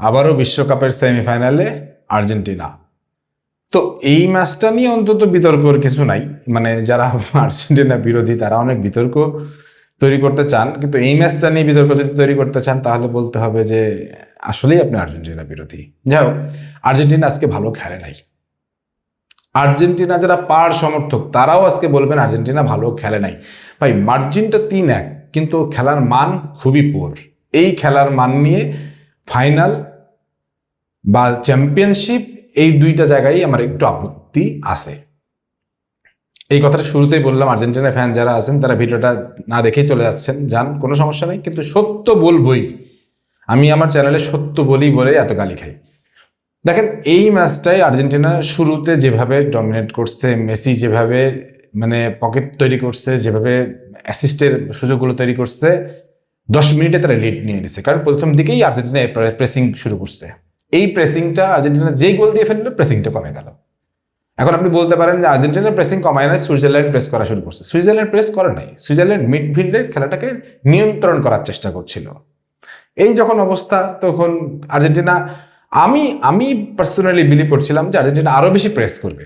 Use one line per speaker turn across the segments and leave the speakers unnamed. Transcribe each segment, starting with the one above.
আবারও বিশ্বকাপের সেমিফাইনালে আর্জেন্টিনা। তো এই ম্যাচটা নিয়ে অন্তত বিতর্কের কিছু নাই, মানে যারা আর্জেন্টিনা বিরোধী তারা অনেক বিতর্ক তৈরি করতে চান, কিন্তু এই ম্যাচটা নিয়ে বিতর্ক যদি তৈরি করতে চান তাহলে বলতে হবে যে আসলেই আপনি আর্জেন্টিনা বিরোধী। যাই হোক, আর্জেন্টিনা আজকে ভালো খেলে নাই। আর্জেন্টিনা যারা পার সমর্থক তারাও আজকে বলবেন আর্জেন্টিনা ভালো খেলে নাই। ভাই, মার্জিনটা 3-1, কিন্তু খেলার মান খুবই পুয়ার। এই খেলার মান নিয়ে ফাইনাল বা চ্যাম্পিয়নশিপ এই দুইটা জায়গায় আমার একটু আপত্তি আছে। এই কথাটা শুরুতেই বললাম, আর্জেন্টিনা ফ্যান যারা আছেন তারা ভিডিওটা না দেখেই চলে যাচ্ছেন, যান, কোনো সমস্যা নেই, কিন্তু সত্য বলবই। আমি আমার চ্যানেলে সত্য বলি বলে এত গালি খাই। দেখেন, এই ম্যাচটাই আর্জেন্টিনা শুরুতে যেভাবে ডমিনেট করছে, মেসি যেভাবে মানে পকেট তৈরি করছে, যেভাবে অ্যাসিস্টের সুযোগগুলো তৈরি করছে, 10 মিনিটে তারা লিড নিয়ে নিছে। কারণ প্রথম দিকেই আর্জেন্টিনা প্রেসিং শুরু করছে। এই প্রেসিংটা আর্জেন্টিনা যেই গোল দিয়ে ফেললো, প্রেসিংটা কমে গেল। এখন আপনি বলতে পারেন যে আর্জেন্টিনার প্রেসিং কমায় নাই, সুইজারল্যান্ড প্রেস করা শুরু করছে। সুইজারল্যান্ড প্রেস করে নাই, সুইজারল্যান্ড মিডফিল্ডের খেলাটাকে নিয়ন্ত্রণ করার চেষ্টা করছিল। এই যখন অবস্থা, তখন আর্জেন্টিনা, আমি পার্সোনালি বিলিভ করছিলাম যে আর্জেন্টিনা আরো বেশি প্রেস করবে,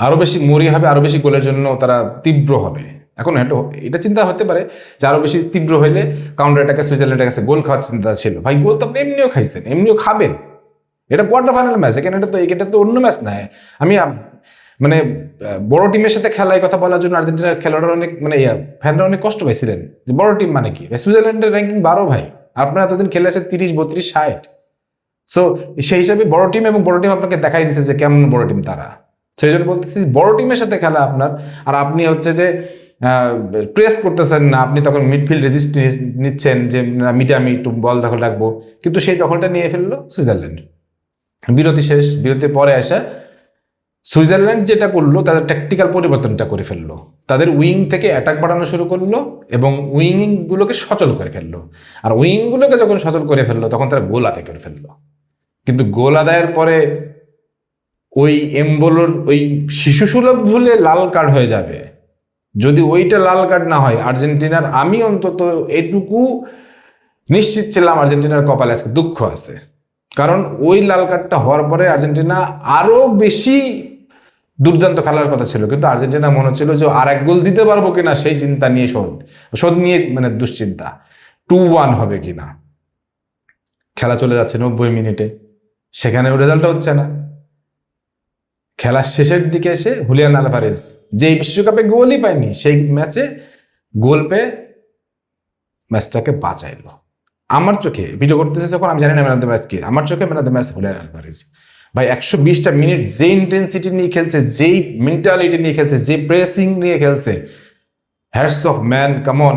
আরো বেশি মরি হবে, আরো বেশি গোলের জন্য তারা তীব্র হবে। এখন এটা চিন্তা হতে পারে যে আরো বেশি তীব্র হইলে কাউন্টার অ্যাটাকে সুইজারল্যান্ডের কাছে গোল খাওয়ার চিন্তা ছিল। ভাই, গোল তো আপনি এমনিও খাইছেন, এমনিও খাবেন। এটা কোয়ার্টার ফাইনাল ম্যাচ, এখানে এটা তো অন্য ম্যাচ নয়। আমি মানে বড় টিমের সাথে খেলায় কথা বলার জন্য আর্জেন্টিনার খেলোয়াড়রা অনেক মানে ফ্যানরা অনেক কষ্ট পাইছিলেন যে বড় টিম মানে কি। সুইজারল্যান্ডের র্যাঙ্কিং 12 ভাই, আপনারা এতদিন খেলে আছে 30, 32, 60। সো সেই হিসাবে বড় টিম, এবং বড় টিম আপনাকে দেখাই দিচ্ছে যে কেমন বড় টিম তারা। সেই জন্য বলতেছি, বড় টিমের সাথে খেলা আপনার, আর আপনি হচ্ছে যে প্রেস করতেছেন না, আপনি তখন মিডফিল্ড রেজিস্ট নিচ্ছেন যে মিডে আমি একটু বল দখল রাখবো, কিন্তু সেই দখলটা নিয়ে ফেললো সুইজারল্যান্ড। বিরতি শেষ, বিরতির পরে আসা সুইজারল্যান্ড যেটা করলো, তাদের ট্যাকটিক্যাল পরিবর্তনটা করে ফেললো। তাদের উইং থেকে অ্যাটাক বাড়ানো শুরু করলো এবং উইংগুলোকে সচল করে ফেললো। আর উইংগুলোকে যখন সচল করে ফেললো, তখন তারা গোল আদায় করে ফেললো। কিন্তু গোল আদায়ের পরে ওই এমবোলোর ওই শিশুসুলভ ভুলে লাল কার্ড হয়ে যাবে। যদি ওইটা লাল কার্ড না হয় আর্জেন্টিনার, আমি অন্তত এটুকু নিশ্চিত ছিলাম আর্জেন্টিনার কপালে আজকে দুঃখ আছে। কারণ ওই লাল কার্ডটা হওয়ার পরে আর্জেন্টিনা আরো বেশি দুর্দান্ত খেলার কথা ছিল, কিন্তু আর্জেন্টিনা মনে হচ্ছিল যে আর এক গোল দিতে পারবো কিনা সেই চিন্তা নিয়ে, শোধ নিয়ে মানে দুশ্চিন্তা, 2-1 হবে কিনা। খেলা চলে যাচ্ছে 90 মিনিটে, সেখানেও রেজাল্ট হচ্ছে না। খেলার শেষের দিকে এসে হুলিয়ান আলভারেজ, যে বিশ্বকাপে গোলই পায়নি, সেই ম্যাচে গোল পেয়ে ম্যাচটাকে বাঁচাইলো। আমার চোখে ভিডিও করতেছে যখন, আমি জানি না ম্যান অফ দ্য ম্যাচ কি, আমার চোখে man of the match Julian Alvarez. ভাই, 120টা মিনিট যে ইন্টেন্সিটি নিয়ে খেলছে, যেই মেন্টালিটি নিয়ে খেলছে, যে প্রেসিং নিয়ে খেলছে, hats off man, come on.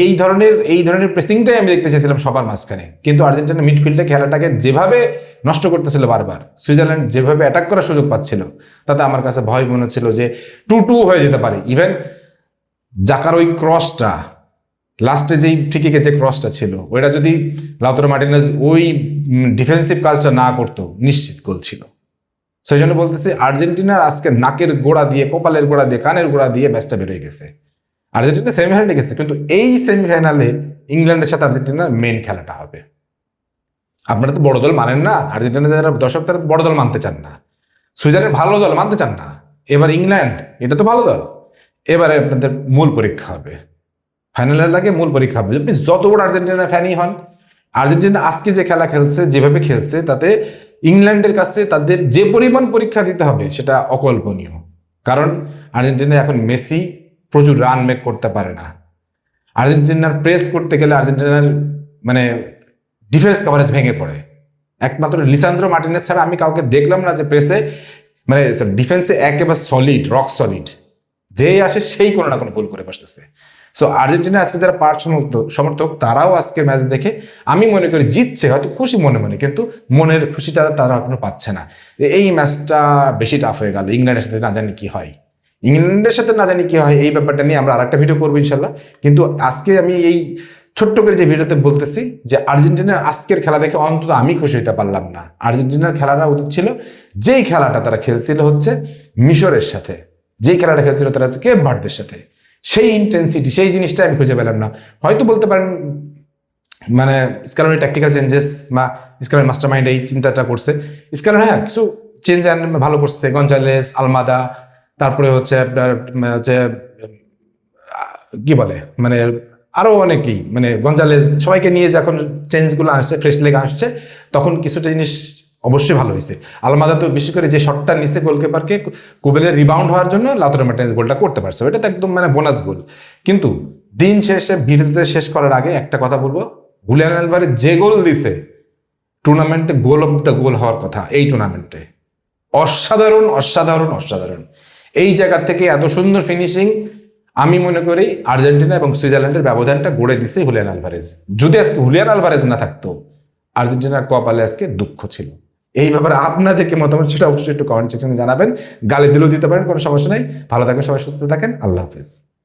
এই ধরনের প্রেসিংটাই আমি দেখতে চাইছিলাম সবার মাঝখানে। কিন্তু আর্জেন্টিনা মিডফিল্ডে খেলাটাকে যেভাবে নষ্ট করতেছিল বারবার, সুইজারল্যান্ড যেভাবে অ্যাটাক করার সুযোগ পাচ্ছিল, তাতে আমার কাছে ভয় মনে হচ্ছিল যে 2-2 হয়ে যেতে পারে। ইভেন জাকার ওই ক্রসটা, লাস্টে যেই ফ্রিকিকে যে ক্রসটা ছিল, ওইটা যদি লাউতারো মার্টিনেজ ওই ডিফেন্সিভ কাজটা না করতো, নিশ্চিত গোল ছিল। সেই জন্য বলতেছি, আর্জেন্টিনার আজকে নাকের গোড়া দিয়ে, কপালের গোড়া দিয়ে, কানের গোড়া দিয়ে ম্যাচটা বেরোয় গেছে। আর্জেন্টিনা সেমিফাইনালে গেছে, কিন্তু এই সেমিফাইনালে ইংল্যান্ডের সাথে আর্জেন্টিনার মেইন খেলাটা হবে। আপনারা তো বড় দল মানেন না, আর্জেন্টিনা যারা দর্শক তারা বড় দল মানতে চান না, সুইজারল্যান্ড ভালো দল মানতে চান না। এবার ইংল্যান্ড, এটা তো ভালো দল। এবারে আপনাদের মূল পরীক্ষা হবে, ফাইনালের লাগে মূল পরীক্ষা হবে। আপনি যত বড় আর্জেন্টিনার ফ্যানই হন, আর্জেন্টিনা আজকে যে খেলা খেলছে, যেভাবে খেলছে, তাতে ইংল্যান্ডের কাছে তাদের যে পরিমাণ পরীক্ষা দিতে হবে সেটা অকল্পনীয়। কারণ আর্জেন্টিনা এখন মেসি প্রচুর রান মেক করতে পারে না। আর্জেন্টিনার প্রেস করতে গেলে আর্জেন্টিনার মানে ডিফেন্স কভারেজ ভেঙে পড়ে। একমাত্র লিসান্দ্রো মার্টিনেজ ছাড়া আমি কাউকে দেখলাম না যে প্রেসে মানে ডিফেন্সে একেবারে সলিড, রক সলিড, যেই আসে সেই কোনো না কোনো ভুল করে বসতেছে। সো আর্জেন্টিনা আজকে যারা পার্ট সমর্থক, তারাও আজকে ম্যাচ দেখে আমি মনে করি জিতছে, হয়তো খুশি মনে মনে, কিন্তু মনের খুশিটা তারা এখনো পাচ্ছে না। এই ম্যাচটা বেশি টাফ হয়ে গেল। ইংল্যান্ডের সাথে না জানি কি হয়, এই ব্যাপারটা নিয়ে আমরা আরেকটা ভিডিও করবো ইনশাল্লাহ। কিন্তু আজকে আমি এই ছোট্ট করে যে ভিডিওতে বলতেছি যে আর্জেন্টিনার আজকের খেলা দেখে অন্তত আমি খুশি হতে পারলাম না। আর্জেন্টিনার খেলাটা উচিত ছিল, যেই খেলাটা তারা খেলছিল হচ্ছে মিশরের সাথে, যেই খেলাটা খেলছিল তারা হচ্ছে কেপ ভার্দের সাথে, সেই ইন্টেন্সিটি, সেই জিনিসটা আমি খুঁজে পেলাম না। হয়তো বলতে পারেন মানে স্কালোনি ট্যাকটিক্যাল চেঞ্জেস বা স্কেলার মাস্টার মাইন্ড এই চিন্তাটা করছে। স্কেলার হ্যাঁ কিছু চেঞ্জ ভালো করছে, গঞ্জালেস, আলমাদা, তারপরে হচ্ছে আপনার হচ্ছে কি বলে মানে আরো অনেকেই মানে গঞ্জালেস সবাইকে নিয়ে যখন চেঞ্জগুলো আসছে, ফ্রেশ লেগ আসছে, তখন কিছুটা জিনিস অবশ্যই ভালো হয়েছে। আলমাদা তো বিশেষ করে যে শটটা নিচে গোলকিপারকে কুবেলের রিবাউন্ড হওয়ার জন্য লাউতারো মার্টিনেজ গোলটা করতে পারছে, ওটা তো একদম মানে বোনাস গোল। কিন্তু দিন শেষে ভিডিওতে শেষ করার আগে একটা কথা বলবো, হুলিয়ান আলভারেজ যে গোল দিছে টুর্নামেন্টে গোল অফ দ্য গোল হওয়ার কথা এই টুর্নামেন্টে, অসাধারণ অসাধারণ অসাধারণ। এই জায়গা থেকে এত সুন্দর ফিনিশিং আমি মনে করি আর্জেন্টিনা এবং সুইজারল্যান্ডের ব্যবধানটা গড়ে দিছে হুলিয়ান আলভারেজ। যদি আজকে হুলিয়ান আলভারেজ না থাকতো আর্জেন্টিনার কপালে আজকে দুঃখ ছিল। এই ব্যাপারে আপনাদেরকে মতামত সেটা অবশ্যই একটু কমেন্ট সেকশনে জানাবেন, গালি দিলেও দিতে পারেন, কোনো সমস্যা নেই। ভালো থাকেন, সবাই সুস্থ থাকেন, আল্লাহ হাফেজ।